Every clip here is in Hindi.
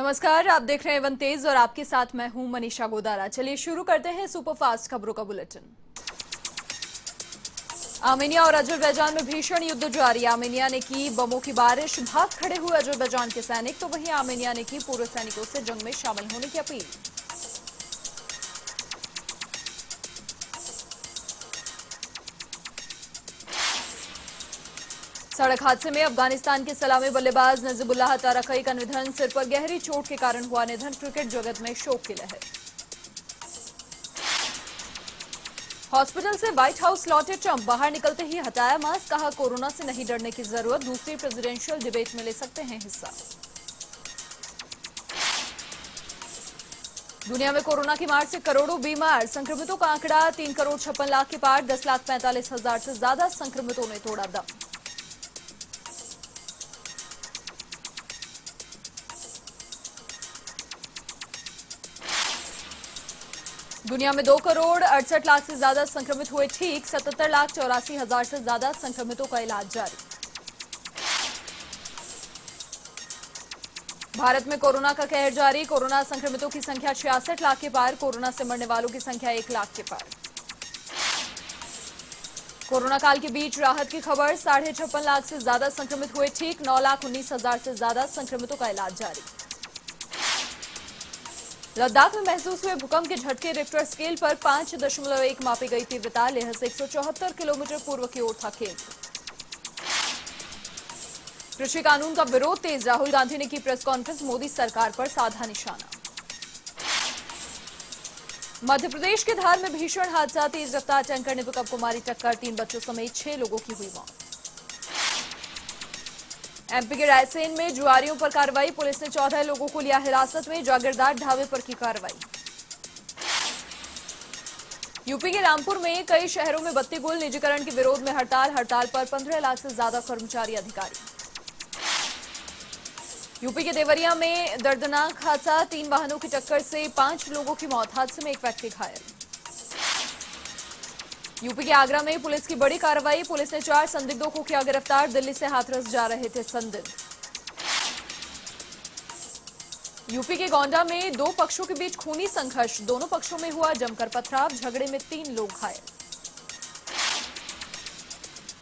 नमस्कार, आप देख रहे हैं वन तेज और आपके साथ मैं हूं मनीषा गोदारा। चलिए शुरू करते हैं सुपरफास्ट खबरों का बुलेटिन। आर्मेनिया और अजरबैजान में भीषण युद्ध जारी। आर्मेनिया ने की बमों की बारिश, भाग खड़े हुए अजरबैजान के सैनिक, तो वहीं आर्मेनिया ने की पूर्व सैनिकों से जंग में शामिल होने की अपील। सड़क हादसे में अफगानिस्तान के सलामी बल्लेबाज नजीबुल्लाह तारकई का निधन, सिर पर गहरी चोट के कारण हुआ निधन। क्रिकेट जगत में शोक की लहर। हॉस्पिटल से व्हाइट हाउस लौटे ट्रंप, बाहर निकलते ही हटाया मास्क, कहा कोरोना से नहीं डरने की जरूरत, दूसरी प्रेसिडेंशियल डिबेट में ले सकते हैं हिस्सा। दुनिया में कोरोना की मार से करोड़ों बीमार, संक्रमितों का आंकड़ा 3,56,00,000 के पार, 10,45,000 से ज्यादा संक्रमितों ने तोड़ा दम। दुनिया में 2,68,00,000 से ज्यादा संक्रमित हुए ठीक, 77,84,000 से ज्यादा संक्रमितों का इलाज जारी। भारत में कोरोना का कहर जारी, कोरोना संक्रमितों की संख्या 66 लाख के पार, कोरोना से मरने वालों की संख्या 1 लाख के पार। कोरोना काल के बीच राहत की खबर, 56.5 लाख से ज्यादा संक्रमित हुए ठीक, 9,19,000 से ज्यादा संक्रमितों का इलाज जारी। लद्दाख में महसूस हुए भूकंप के झटके, रिक्टर स्केल पर 5.1 मापी गई तीव्रता, लेह से 174 किलोमीटर पूर्व की ओर था केंद्र। कृषि कानून का विरोध तेज, राहुल गांधी ने की प्रेस कॉन्फ्रेंस, मोदी सरकार पर साधा निशाना। मध्य प्रदेश के धार में भीषण हादसा, तेज रफ्तार टैंकर ने पिकअप को मारी टक्कर, 3 बच्चों समेत 6 लोगों की हुई मौत। एमपी के रायसेन में जुआरियों पर कार्रवाई, पुलिस ने 14 लोगों को लिया हिरासत में, जागीरदार ढाबे पर की कार्रवाई। यूपी के रामपुर में कई शहरों में बत्ती गुल, निजीकरण के विरोध में हड़ताल, हड़ताल पर 15 लाख से ज्यादा कर्मचारी अधिकारी। यूपी के देवरिया में दर्दनाक हादसा, 3 वाहनों की टक्कर से 5 लोगों की मौत, हादसे में एक व्यक्ति घायल। यूपी के आगरा में पुलिस की बड़ी कार्रवाई, पुलिस ने 4 संदिग्धों को किया गिरफ्तार, दिल्ली से हाथरस जा रहे थे संदिग्ध। यूपी के गोंडा में 2 पक्षों के बीच खूनी संघर्ष, दोनों पक्षों में हुआ जमकर पथराव, झगड़े में 3 लोग घायल।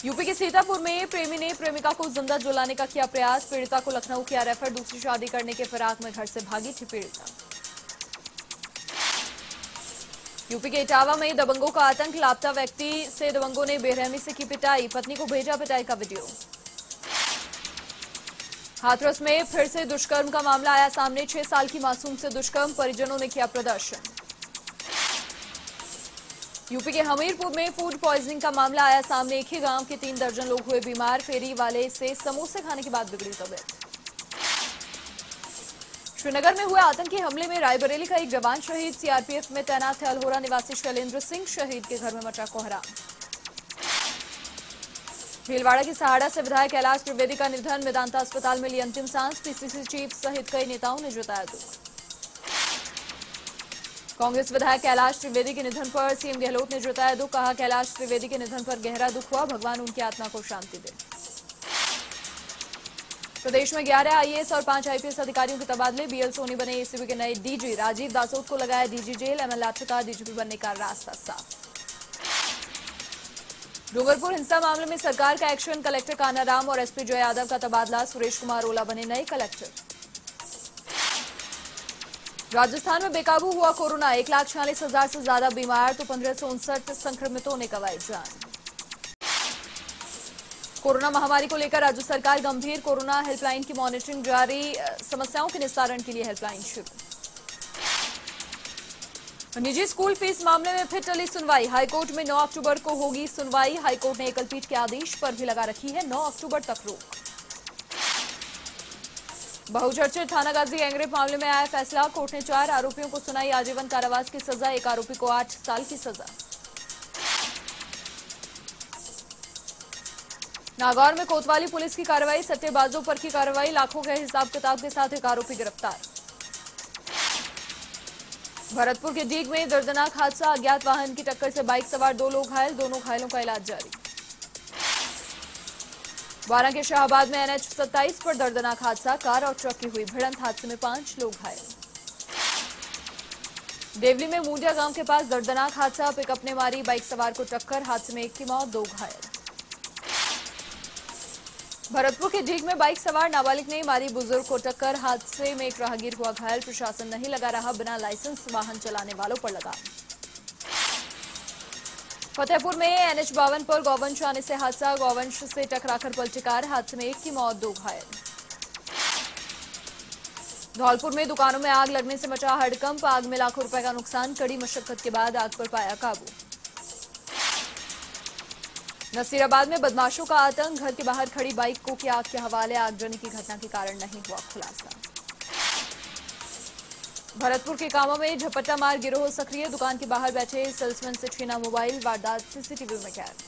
यूपी के सीतापुर में प्रेमी ने प्रेमिका को जिंदा जलाने का किया प्रयास, पीड़िता को लखनऊ किया रेफर, दूसरी शादी करने के फिराक में घर से भागी थी पीड़िता। यूपी के इटावा में दबंगों का आतंक, लापता व्यक्ति से दबंगों ने बेरहमी से की पिटाई, पत्नी को भेजा पिटाई का वीडियो। हाथरस में फिर से दुष्कर्म का मामला आया सामने, 6 साल की मासूम से दुष्कर्म, परिजनों ने किया प्रदर्शन। यूपी के हमीरपुर में फूड पॉइजनिंग का मामला आया सामने, एक ही गांव के 3 दर्जन लोग हुए बीमार, फेरी वाले से समोसे खाने के बाद बिगड़ी तबीयत। श्रीनगर में हुए आतंकी हमले में रायबरेली का एक जवान शहीद, सीआरपीएफ में तैनात थे अल्होरा निवासी शैलेंद्र सिंह, शहीद के घर में मचा कोहराम। भीलवाड़ा की सहाड़ा से विधायक कैलाश त्रिवेदी का निधन, मेदांता अस्पताल में ली अंतिम सांस, पीसीसी चीफ सहित कई नेताओं ने जताया दुख। कांग्रेस विधायक कैलाश त्रिवेदी के निधन पर सीएम गहलोत ने जताया दुख, कहा कैलाश त्रिवेदी के निधन पर गहरा दुख हुआ, भगवान उनकी आत्मा को शांति दे। प्रदेश में 11 आईएएस और 5 आईपीएस अधिकारियों के तबादले, बीएल सोनी बने एसीबी के नए डीजी, राजीव दासोत को लगाया डीजी जेल, एमएल लाठर का डीजीपी बनने का रास्ता साफ। डूंगरपुर हिंसा मामले में सरकार का एक्शन, कलेक्टर कानाराम और एसपी जय यादव का तबादला, सुरेश कुमार ओला बने नए कलेक्टर। राजस्थान में बेकाबू हुआ कोरोना, 1,46,000 से ज्यादा बीमार, तो 1559 संक्रमितों ने गंवाई जान। कोरोना महामारी को लेकर राज्य सरकार गंभीर, कोरोना हेल्पलाइन की मॉनिटरिंग जारी, समस्याओं के निस्तारण के लिए हेल्पलाइन शुरू। निजी स्कूल फीस मामले में फिर टली सुनवाई, हाईकोर्ट में 9 अक्टूबर को होगी सुनवाई, हाईकोर्ट ने एकल पीठ के आदेश पर भी लगा रखी है 9 अक्टूबर तक रोक। बहुचर्चित थानागाजी गैंगरेप मामले में आया फैसला, कोर्ट ने 4 आरोपियों को सुनाई आजीवन कारावास की सजा, एक आरोपी को 8 साल की सजा। नागौर में कोतवाली पुलिस की कार्रवाई, सट्टेबाजों पर की कार्रवाई, लाखों के हिसाब किताब के साथ एक आरोपी गिरफ्तार। भरतपुर के डीग में दर्दनाक हादसा, अज्ञात वाहन की टक्कर से बाइक सवार 2 लोग घायल, दोनों घायलों का इलाज जारी। बारां के शाहबाद में NH-27 पर दर्दनाक हादसा, कार और ट्रक की हुई भिड़ंत, हादसे में 5 लोग घायल। देवली में मूंडिया गांव के पास दर्दनाक हादसा, पिकअप ने मारी बाइक सवार को टक्कर, हादसे में 1 की मौत, 2 घायल। भरतपुर के डीग में बाइक सवार नाबालिग ने मारी बुजुर्ग को टक्कर, हादसे में एक राहगीर हुआ घायल, प्रशासन नहीं लगा रहा बिना लाइसेंस वाहन चलाने वालों पर लगाम। फतेहपुर में NH-52 पर गौवंश आने से हादसा, गौवंश से टकराकर पलटी कार, हादसे में 1 की मौत, 2 घायल। धौलपुर में दुकानों में आग लगने से मचा हड़कंप, आग में लाखों रुपए का नुकसान, कड़ी मशक्कत के बाद आग पर पाया काबू। नसीराबाद में बदमाशों का आतंक, घर के बाहर खड़ी बाइक को किया आग के हवाले, आगजनी की घटना के कारण नहीं हुआ खुलासा। भरतपुर के कामा में झपट्टा मार गिरोह सक्रिय, दुकान के बाहर बैठे सेल्समैन से छीना मोबाइल, वारदात CCTV में कैद।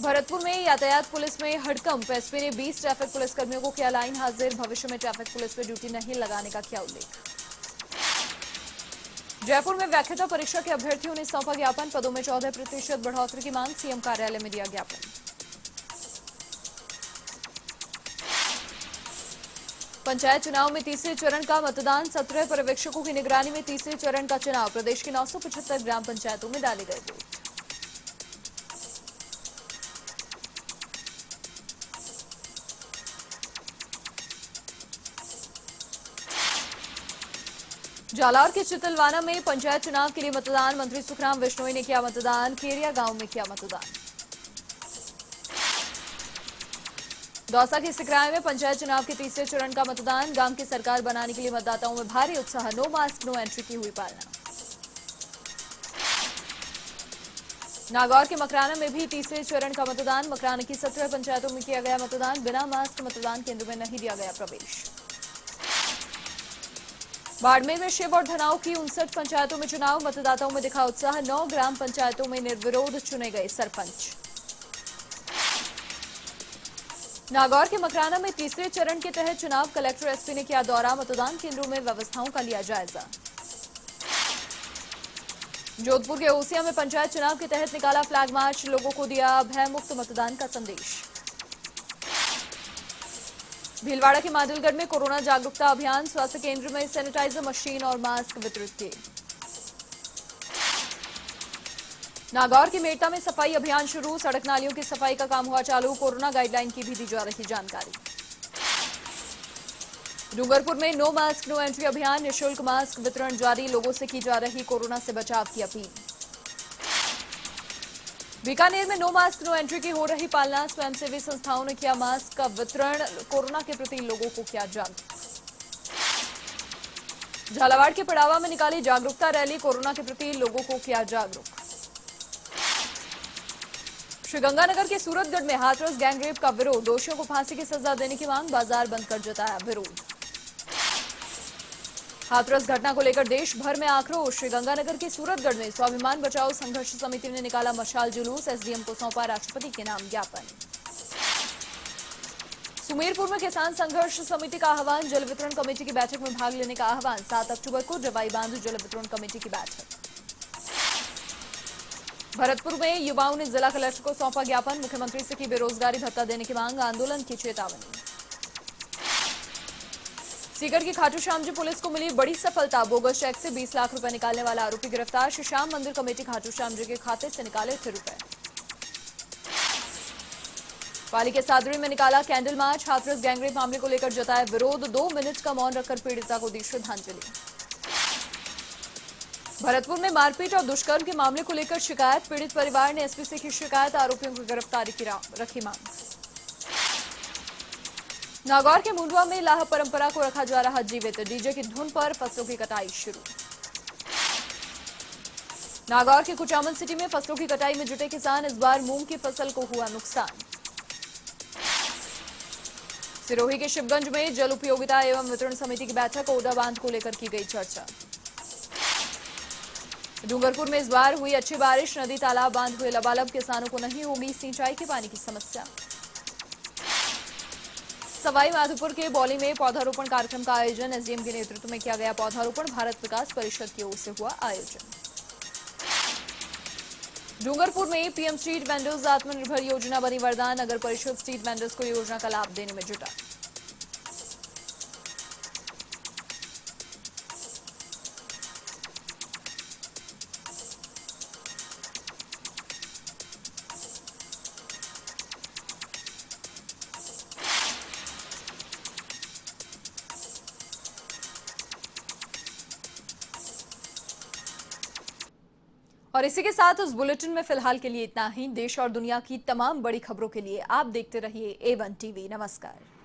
भरतपुर में यातायात पुलिस में हड़कंप, एसपी ने 20 ट्रैफिक पुलिसकर्मियों को किया लाइन हाजिर, भविष्य में ट्रैफिक पुलिस में ड्यूटी नहीं लगाने का किया उल्लेख। जयपुर में व्याख्याता परीक्षा के अभ्यर्थियों ने सौंपा ज्ञापन, पदों में 14% बढ़ोतरी की मांग, सीएम कार्यालय में दिया ज्ञापन। पंचायत चुनाव में तीसरे चरण का मतदान, 17 पर्यवेक्षकों की निगरानी में तीसरे चरण का चुनाव, प्रदेश की 975 ग्राम पंचायतों में डाले गए वोट। जालौर के चितलवाना में पंचायत चुनाव के लिए मतदान, मंत्री सुखराम बिश्नोई ने किया मतदान, केरिया गांव में किया मतदान। दौसा के सिकराय में पंचायत चुनाव के तीसरे चरण का मतदान, गांव की सरकार बनाने के लिए मतदाताओं में भारी उत्साह, नो मास्क नो एंट्री की हुई पालना। नागौर के मकराना में भी तीसरे चरण का मतदान, मकराना की 17 पंचायतों में किया गया मतदान, बिना मास्क मतदान केंद्र में नहीं दिया गया प्रवेश। बाड़मेर में शिव और धनाव की 59 पंचायतों में चुनाव, मतदाताओं में दिखा उत्साह, 9 ग्राम पंचायतों में निर्विरोध चुने गए सरपंच। नागौर के मकराना में तीसरे चरण के तहत चुनाव, कलेक्टर एसपी ने किया दौरा, मतदान केंद्रों में व्यवस्थाओं का लिया जायजा। जोधपुर के ओसिया में पंचायत चुनाव के तहत निकाला फ्लैग मार्च, लोगों को दिया भयमुक्त मतदान का संदेश। भीलवाड़ा के मादलगढ़ में कोरोना जागरूकता अभियान, स्वास्थ्य केंद्र में सैनिटाइजर मशीन और मास्क वितरित किए। नागौर के मेटा में सफाई अभियान शुरू, सड़क नालियों की सफाई का काम हुआ चालू, कोरोना गाइडलाइन की भी दी जा रही जानकारी। डूंगरपुर में नो मास्क नो एंट्री अभियान, निःशुल्क मास्क वितरण जारी, लोगों से की जा रही कोरोना से बचाव की अपील। बीकानेर में नो मास्क नो एंट्री की हो रही पालना, स्वयंसेवी संस्थाओं ने किया मास्क का वितरण, कोरोना के प्रति लोगों को किया जागरूक। झालावाड़ के पड़ावा में निकाली जागरूकता रैली, कोरोना के प्रति लोगों को किया जागरूक। श्रीगंगानगर के सूरतगढ़ में हाथरस गैंगरेप का विरोध, दोषियों को फांसी की सजा देने की मांग, बाजार बंद कर जताया विरोध। हाथरस घटना को लेकर देश भर में आक्रोश, श्रीगंगानगर के सूरतगढ़ में स्वाभिमान बचाओ संघर्ष समिति ने निकाला मशाल जुलूस, एसडीएम को सौंपा राष्ट्रपति के नाम ज्ञापन। सुमेरपुर में किसान संघर्ष समिति का आह्वान, जल वितरण कमेटी की बैठक में भाग लेने का आह्वान, 7 अक्टूबर को जवाई बांध जल वितरण कमेटी की बैठक। भरतपुर में युवाओं ने जिला कलेक्टर को सौंपा ज्ञापन, मुख्यमंत्री से की बेरोजगारी भत्ता देने की मांग, आंदोलन की चेतावनी। सीकर की खाटू श्याम जी पुलिस को मिली बड़ी सफलता, बोगस चेक से 20 लाख रुपए निकालने वाला आरोपी गिरफ्तार, श्री श्याम मंदिर कमेटी खाटू श्याम जी के खाते से निकाले थे रुपए। पाली के सादरी में निकाला कैंडल मार्च, हाथरस गैंगरेप मामले को लेकर जताया विरोध, 2 मिनट का मौन रखकर पीड़िता को दी श्रद्धांजलि। भरतपुर में मारपीट और दुष्कर्म के मामले को लेकर शिकायत, पीड़ित परिवार ने एसपी से की शिकायत, आरोपियों की गिरफ्तारी की रखी मांग। नागौर के मुंडवा में लाह परंपरा को रखा जा रहा जीवित, डीजे की धुन पर फसलों की कटाई शुरू। नागौर के कुचामन सिटी में फसलों की कटाई में जुटे किसान, इस बार मूंग की फसल को हुआ नुकसान। सिरोही के शिवगंज में जल उपयोगिता एवं वितरण समिति की बैठक, ओडा बांध को लेकर की गई चर्चा। डूंगरपुर में इस बार हुई अच्छी बारिश, नदी तालाब बांध हुए लबालब, किसानों को नहीं होगी सिंचाई के पानी की समस्या। सवाई माधोपुर के बौली में पौधारोपण कार्यक्रम का आयोजन, एसडीएम के नेतृत्व में किया गया पौधारोपण, भारत विकास परिषद की ओर से हुआ आयोजन। डूंगरपुर में पीएम स्ट्रीट वेंडर्स आत्मनिर्भर योजना बनी वरदान। नगर परिषद स्ट्रीट वेंडर्स को योजना का लाभ देने में जुटा। और इसी के साथ उस बुलेटिन में फिलहाल के लिए इतना ही। देश और दुनिया की तमाम बड़ी खबरों के लिए आप देखते रहिए A1 टीवी। नमस्कार।